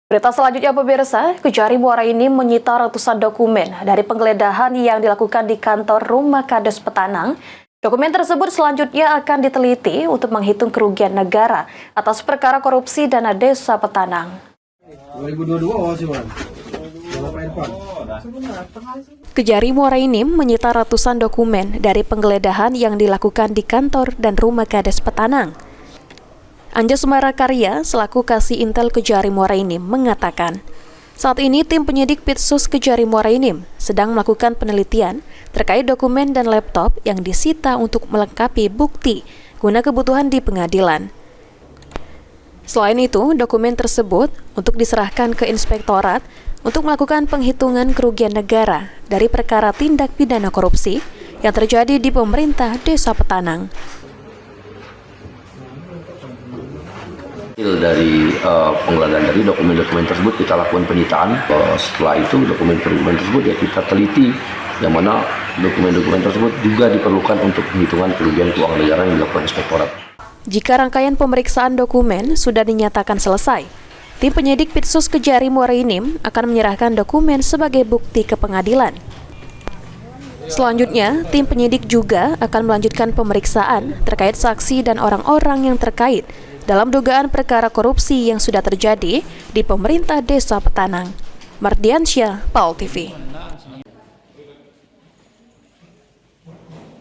Berita selanjutnya pemirsa, Kejari Muara ini menyita ratusan dokumen dari penggeledahan yang dilakukan di kantor Rumah Kades Petanang. Dokumen tersebut selanjutnya akan diteliti untuk menghitung kerugian negara atas perkara korupsi dana desa Petanang. 2022 Kejari Muara ini menyita ratusan dokumen dari penggeledahan yang dilakukan di kantor dan Rumah Kades Petanang. Anjasmara Karya selaku Kasih Intel Kejari Muara ini mengatakan, saat ini tim penyidik Pitsus Kejari Muara ini sedang melakukan penelitian terkait dokumen dan laptop yang disita untuk melengkapi bukti guna kebutuhan di pengadilan. Selain itu, dokumen tersebut untuk diserahkan ke inspektorat untuk melakukan penghitungan kerugian negara dari perkara tindak pidana korupsi yang terjadi di pemerintah Desa Petanang. Dari penggeledahan dari dokumen-dokumen tersebut kita lakukan penyitaan. Setelah itu dokumen-dokumen tersebut ya kita teliti, yang mana dokumen-dokumen tersebut juga diperlukan untuk penghitungan kerugian keuangan negara yang dilakukan inspektorat. Jika rangkaian pemeriksaan dokumen sudah dinyatakan selesai, tim penyidik Pitsus Kejari Muara ini akan menyerahkan dokumen sebagai bukti ke pengadilan. Selanjutnya, tim penyidik juga akan melanjutkan pemeriksaan terkait saksi dan orang-orang yang terkait dalam dugaan perkara korupsi yang sudah terjadi di pemerintah Desa Petanang. Mardiansyah, PAL TV.